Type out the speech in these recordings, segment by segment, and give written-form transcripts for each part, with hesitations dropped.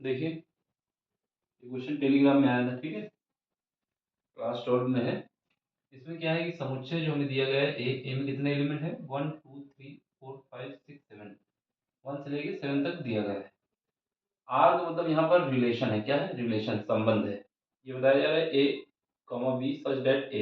देखिए ये question Telegram में आया था, ठीक है, क्लास 12 में है। इसमें क्या है कि समुच्चय जो हमें दिया गया है, ए में कितने एलिमेंट है, 1 2 3 4 5 6 7, 1 से लेके 7 तक दिया गया है। आर का मतलब यहाँ पर रिलेशन है, क्या है, रिलेशन, संबंध है। ये बताया जा रहा है ए कॉमा बी सच दैट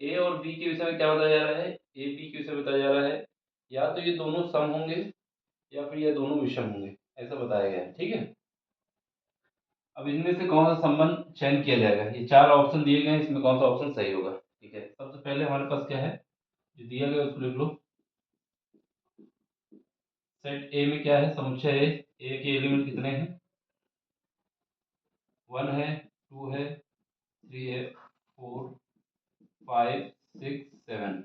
ए और बी के विषय में क्या बताया जा रहा है, ए बी के विषय में बताया जा रहा है, या तो ये दोनों सम होंगे या फिर ये दोनों विषम होंगे, ऐसा बताया गया है, ठीक है। अब इनमें से कौन सा संबंध चयन किया जाएगा, ये 4 ऑप्शन दिए गए हैं, इसमें कौन सा ऑप्शन सही होगा, ठीक है। सबसे पहले हमारे पास क्या है, जो दिया गया उसको लिख लो। सेट ए में क्या है, समुच्चय ए के एलिमेंट कितने हैं, 1 है, 2 है, 3 है, 4 5 6 7,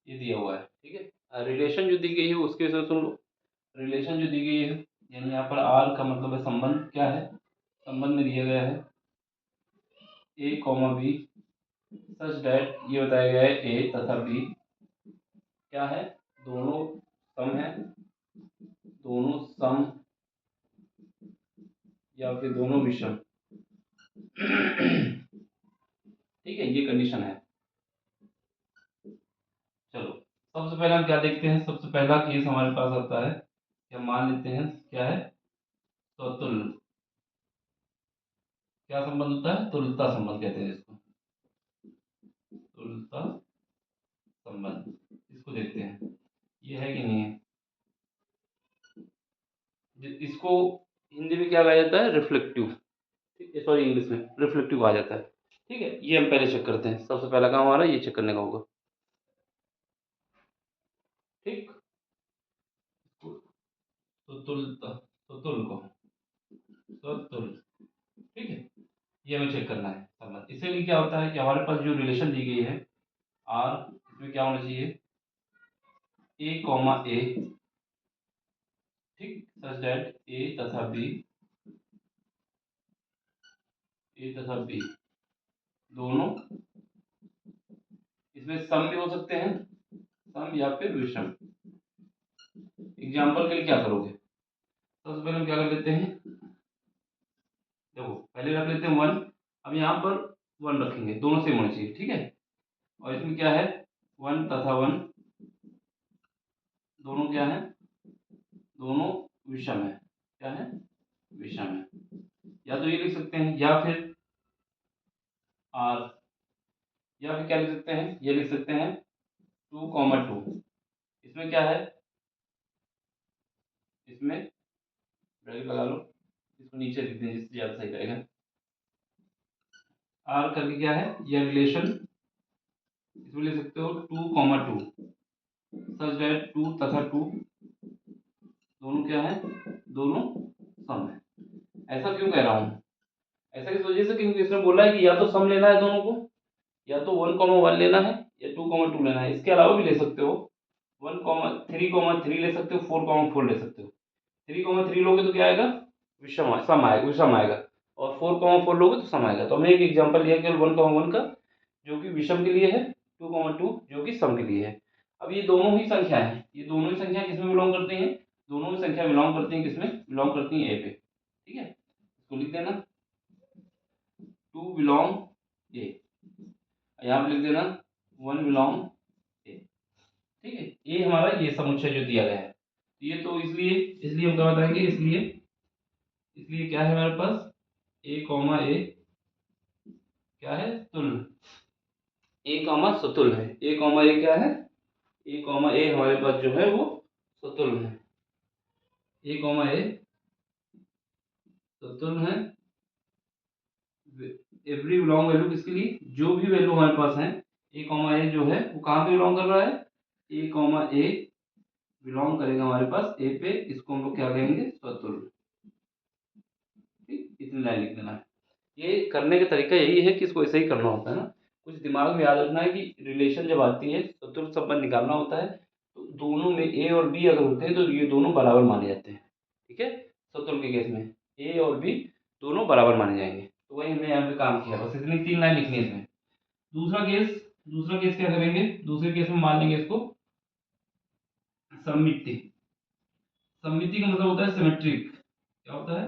ये दिया हुआ है, ठीक है। रिलेशन जो दी गई है उसके से सुन लो। रिलेशन जो दी गई है, यानी यहाँ पर आर का मतलब है संबंध, क्या है, संबंध में दिया गया है ए कॉमा बी सच डैट, ये बताया गया है ए तथा बी क्या है, दोनों सम है, दोनों सम या फिर दोनों विषम, ठीक है, ये कंडीशन है। चलो सबसे पहले हम क्या देखते हैं, सबसे पहला केस हमारे पास आता है कि हम मान लेते हैं क्या है, स्वतुल्य। क्या संबंध होता है, तुल्यता संबंध कहते हैं इसको, तुल्यता संबंध। इसको देखते हैं ये है कि नहीं है। इसको हिंदी में क्या कहा जाता है, रिफ्लेक्टिव, ठीक है, सॉरी इंग्लिश में रिफ्लेक्टिव कहा जाता है, ठीक है। ये हम पहले चेक करते हैं, सबसे पहला काम हमारा ये चेक करने का होगा, ठीक। तो तुल्यता, तो तुल्य को, तो तुल्य, ठीक है, ये हमें चेक करना है संबंध। इसीलिए क्या होता है कि हमारे पास जो रिलेशन दी गई है आर, इसमें क्या होना चाहिए, ए कॉमा ए, ठीक, सच दैट ए तथा बी दोनों, इसमें सम भी हो सकते हैं, सम या फिर विषम। एग्जाम्पल के लिए क्या करोगे, सबसे पहले हम क्या कर लेते हैं, देखो पहले रख लेते हैं 1। अब यहाँ पर 1 रखेंगे, दोनों सेम होने चाहिए, ठीक है। और इसमें क्या है, 1 तथा 1 दोनों क्या है, दोनों विषम है, क्या है, विषम है। या तो ये लिख सकते हैं या फिर आर, या फिर क्या लिख सकते हैं, ये लिख सकते हैं 2 कॉमा 2। इसमें क्या है, इसमें ब्रैकेट लगा लो, इसको नीचे लिख दें जिससे ज़्यादा सही रहेगा। आर करके क्या है, ये रिलेशन, इसमें लिख सकते हो 2 कॉमा 2 सच दैट 2 तथा 2 दोनों क्या है, दोनों सम है। ऐसा क्यों कह रहा हूँ, ऐसा इस वजह से क्योंकि इसमें बोला है कि या तो सम लेना है दोनों को, या तो 1 कॉमा 1 लेना है, या 2 कॉमा 2 लेना है। इसके अलावा भी ले सकते हो, 1 कॉमा 3 ले सकते हो, 4 कॉमा 4 ले सकते हो। 3 कॉमा 3 लोगे तो क्या आएगा, सम आएगा, विषम आएगा। और 4 कॉमा 4 लोगे तो सम आएगा। तो हमने एक एग्जांपल लिया केवल 1 कॉमा 1 का, जो कि विषम के लिए है, 2 कॉमा 2 जो कि सम के लिए है। अब ये दोनों ही संख्या है, ये दोनों ही संख्या किसमें बिलोंग करती हैं, दोनों ही संख्या बिलोंग करती हैं किसमें, बिलोंग करती हैं ए पे, ठीक है। इसको लिख देना 2 बिलोंग ए, यहाँ पे लिख देना 1 बिलोंग ए, ठीक है। ये हमारा ये समुच्चय जो दिया गया है, ये तो इसलिए इसलिए हम क्या बताएंगे, इसलिए इसलिए क्या है हमारे पास, ए कॉमा ए क्या है, तुल्य, ए कॉमा सतुल्य है, ए कॉमा ए क्या है, ए कॉमा ए हमारे पास जो है वो सतुल्य है, ए कॉमा ए सतुल्य है। एवरी बिलोंग वैल्यू किसके लिए, जो भी वैल्यू हमारे पास है, ए कॉमा ए जो है वो कहाँ पे बिलोंग कर रहा है, ए कॉमा ए बिलोंग करेगा हमारे पास ए पे, इसको हम लोग क्या कहेंगे, स्वतुल्य, ठीक, इतनी लाइन लिख देना है। ये करने का तरीका यही है कि इसको ऐसे ही करना होता है ना, कुछ दिमाग में याद रखना है कि रिलेशन जब आती है, स्वतुल्य संबंध निकालना होता है, तो दोनों में ए और बी अगर होते हैं तो ये दोनों बराबर माने जाते हैं, ठीक है। स्वतुल्य के केस में ए और बी दोनों बराबर माने जाएंगे। तो वही हमने यहाँ पे काम किया, बस इतनी 3 लाइन लिखनी है इसमें। दूसरा केस, दूसरा केस क्या करेंगे, दूसरे केस में मान लेंगे इसको सममिति। सममिति का मतलब होता है सिमेट्रिक, क्या होता है,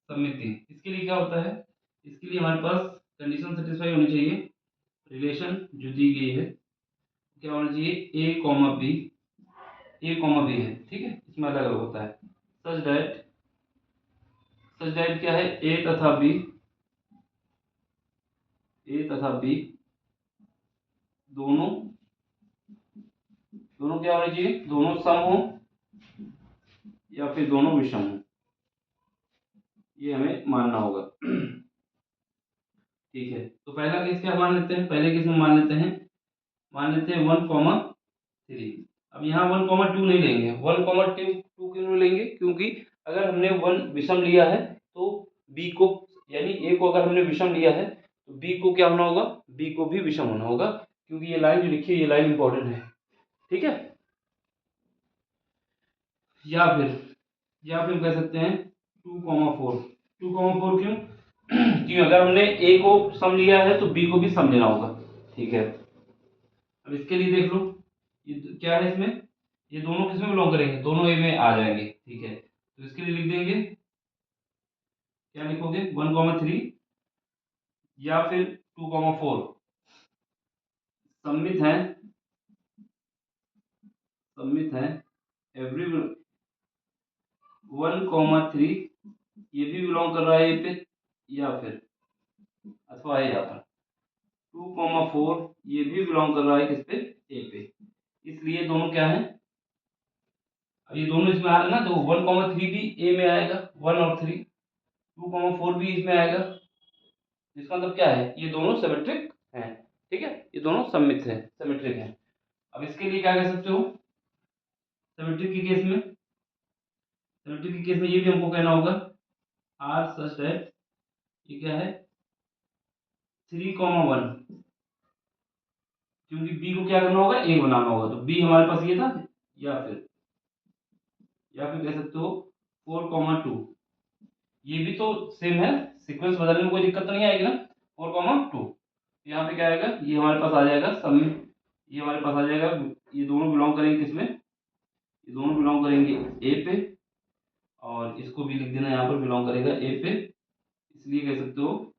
सममिति। इसके लिए क्या होता है, इसके लिए हमारे पास कंडीशन सेटिस्फाई होनी चाहिए, रिलेशन जो दी गई है क्या होना चाहिए, ए कॉमा बी, ए कॉमा बी है, ठीक है, इसमें अलग अलग होता है, सच दैट क्या है, ए तथा बी, ए तथा बी दोनों दोनों क्या होने चाहिए, दोनों सम हो या फिर दोनों विषम हो, ये हमें मानना होगा। ठीक है, तो पहला केस क्या मान लेते हैं, पहले केस में मान लेते हैं 1,3। अब यहाँ 1,2 नहीं लेंगे, 1,2 क्यों नहीं लेंगे, क्योंकि अगर हमने 1 विषम लिया है तो बी को, यानी ए को अगर हमने विषम लिया है तो बी को क्या होना होगा, बी को भी विषम होना होगा, क्योंकि ये लाइन जो लिखी है ये लाइन इंपॉर्टेंट है, ठीक है। या फिर कह सकते हैं 2,4, 2,4 क्यों, क्योंकि अगर हमने ए को सम लिया है तो बी को भी सम लेना होगा, ठीक है। अब इसके लिए देख लो, ये क्या है इसमें, ये दोनों किस में बिलोंग करेंगे, दोनों ए में आ जाएंगे, ठीक है। तो इसके लिए लिख देंगे, क्या लिखोगे, 1,3 या फिर 2,4 सम्मित है, एवरी 1,3 ये भी बिलोंग कर रहा है ए पे, या फिर अथवा है यहाँ पर 2,4 ये भी बिलोंग कर रहा है किस पे, ए पे, इसलिए दोनों क्या है, अब ये दोनों इसमें आ रहे हैं ना, तो 1,3 भी ए में आएगा, 1 और 3, 2,4 भी इसमें आएगा, इसका मतलब क्या है, ये दोनों सिमेट्रिक हैं, ठीक है, ये दोनों सममित है, सिमेट्रिक है। अब इसके लिए क्या कह सकते हो, सिमेट्रिक के केस में, सिमेट्रिक के केस में ये भी हमको कहना होगा आर सच दैट, ये क्या है 3,1, क्योंकि बी को क्या करना होगा, ए बनाना होगा, तो बी हमारे पास ये था, या फिर कह सकते हो 4,2, ये भी तो सेम है, सीक्वेंस बदलने में कोई दिक्कत तो नहीं आएगी ना, 4,2, यहाँ पे क्या आएगा, ये हमारे पास आ जाएगा सम, ये हमारे पास आ जाएगा, ये दोनों बिलोंग करेंगे किसमें, ये दोनों बिलोंग करेंगे ए पे, और इसको भी लिख देना यहाँ पर बिलोंग करेगा ए पे, इसलिए कह सकते हो,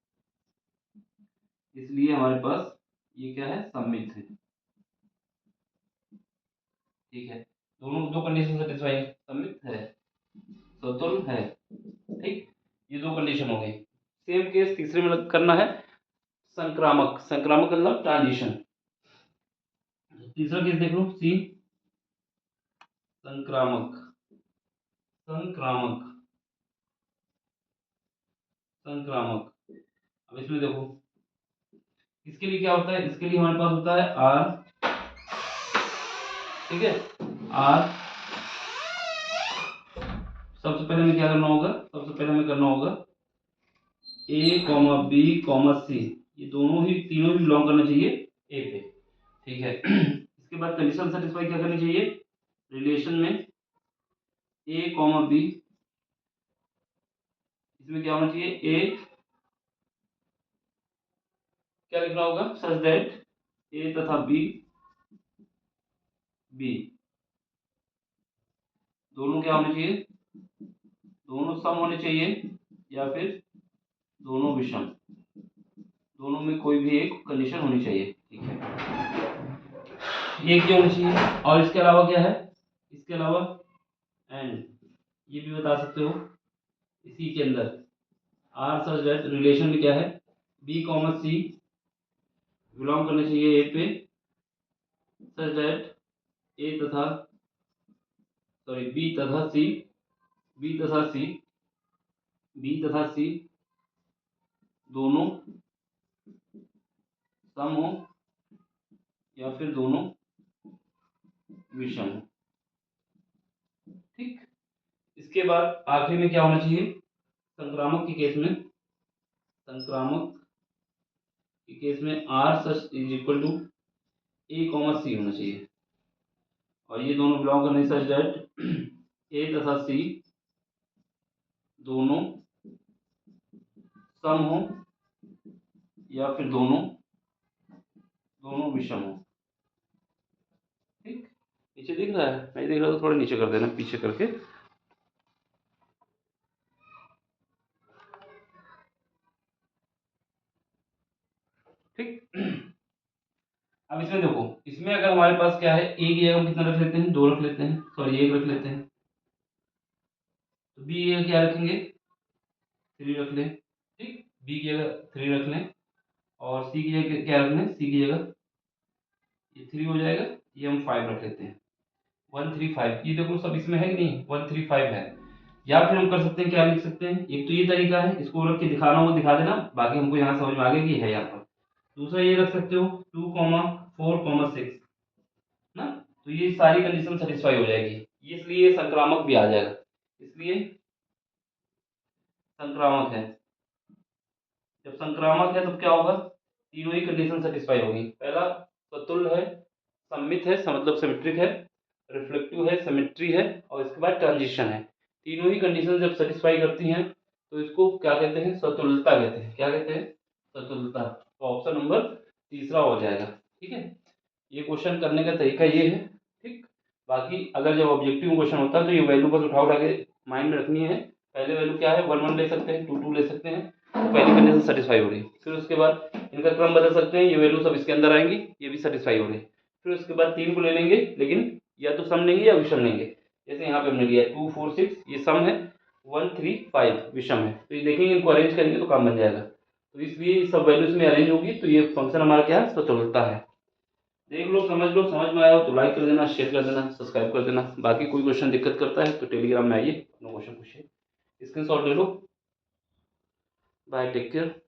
इसलिए हमारे पास ये क्या है, सम्मित है, ठीक है, दोनों दो कंडीशन सेटिस्फाई है, सम्मित है, सतुल है, ठीक, ये दो कंडीशन हो गई। सेम केस तीसरे में करना है, संक्रामक, संक्रामक मतलब ट्रांजिशन, तीसरा केस देख लो, सी संक्रामक, संक्रामक, संक्रामक। अब इसमें देखो, इसके लिए क्या होता है, इसके लिए हमारे पास होता है आर, ठीक है, आर, सबसे पहले हमें क्या करना होगा, सबसे पहले हमें करना होगा ए कॉमा बी कॉमा सी, ये दोनों ही तीनों ही बिलोंग करना चाहिए ए पे, ठीक है। इसके बाद कंडीशन सेटिस्फाई क्या करनी चाहिए, रिलेशन में ए कॉमा बी, इसमें क्या होना चाहिए, ए क्या लिखना होगा, सच दैट ए तथा बी, बी दोनों क्या होने चाहिए, दोनों सम होने चाहिए, या फिर दोनों विषम, दोनों में कोई भी एक कंडीशन होनी चाहिए, ठीक है, ये क्या होनी चाहिए, और इसके अलावा क्या है, इसके अलावा एंड, ये भी बता सकते हो इसी के अंदर, आर सच दैट रिलेशन में क्या है, बी कॉमर्स सी बिलोंग करना चाहिए ए पे, सच दैट ए तथा, सॉरी बी तथा सी, बी तथा सी, बी तथा सी दोनों सम हो या फिर दोनों विषम हो, ठीक। इसके बाद आखिरी में क्या होना चाहिए, संक्रामक के केस में, संक्रामक के केस में R such is equal to a commerce C होना चाहिए, और ये दोनों बिलोंग करने सच दैट ए तथा सी दोनों सम हो या फिर दोनों दोनों विषम हो, ठीक। नीचे दिख रहा है, नहीं दिख रहा तो थोड़ा नीचे कर देना, पीछे करके, ठीक। अब इसमें देखो, इसमें अगर हमारे पास क्या है, ए की जगह हम कितना रख लेते हैं, 2 रख लेते हैं, सॉरी 1 रख लेते हैं। तो बी की जगह क्या रखेंगे, 3 रख लें। ठीक, बी की जगह 3 रख लें। और सी की जगह क्या रख लें, सी की जगह ये 3 हो जाएगा, ये हम 5 रख लेते हैं। 135, ये देखो सब इसमें है कि नहीं, 135 है। या फिर हम कर सकते हैं, क्या लिख सकते हैं, एक तो ये तरीका है, इसको रख के दिखाना हो दिखा देना, बाकी हमको यहाँ समझ में आ गया कि है यहाँ पर। दूसरा ये रख सकते हो 2,4,6 ना, तो ये सारी कंडीशन सेटिस्फाई हो जाएगी, इसलिए संक्रामक भी आ जाएगा, इसलिए संक्रामक है। जब संक्रामक है तब क्या होगा, तीनों ही कंडीशन सेटिस्फाई होगी। पहला सतुल्य है, सममित है, मतलब सिमेट्रिक है, रिफ्लेक्टिव है, सिमेट्री है, और इसके बाद ट्रांजिशन है। तीनों ही कंडीशन जब सेटिस्फाई करती हैं तो इसको क्या कहते हैं, सतुलता कहते हैं। क्या कहते हैं, सतुलता। तो ऑप्शन नंबर तीसरा हो जाएगा। ठीक है, ये क्वेश्चन करने का तरीका ये है। ठीक, बाकी अगर जब ऑब्जेक्टिव क्वेश्चन होता है तो ये वैल्यू बस उठा के माइंड में रखनी है। पहले वैल्यू क्या है, 1 1 ले सकते हैं, 2 2 ले सकते हैं, तो पहली कंडीशन सेटिस्फाई हो रही। फिर उसके बाद इनका क्रम बदल सकते हैं, ये वैल्यू सब इसके अंदर आएंगी, ये भी सेटिस्फाई हो रही। फिर उसके बाद 3 को ले लेंगे, लेकिन या तो सम लेंगे या विषम लेंगे। जैसे यहाँ पे हमने लिया 2 4 6, ये सम है, 1 3 5 विषम है। तो ये देखेंगे, इनको अरेंज करेंगे तो काम बन जाएगा। तो इसलिए सब वैल्यूज में अरेंज होगी, तो ये फंक्शन हमारा क्या है, सतुलता है। देख लो, समझ लो, समझ में आया हो तो लाइक कर देना, शेयर कर देना, सब्सक्राइब कर देना। बाकी कोई क्वेश्चन दिक्कत करता है तो टेलीग्राम में आइए, अपना क्वेश्चन पूछिए, स्क्रीनशॉट ले लो। Bye, take care.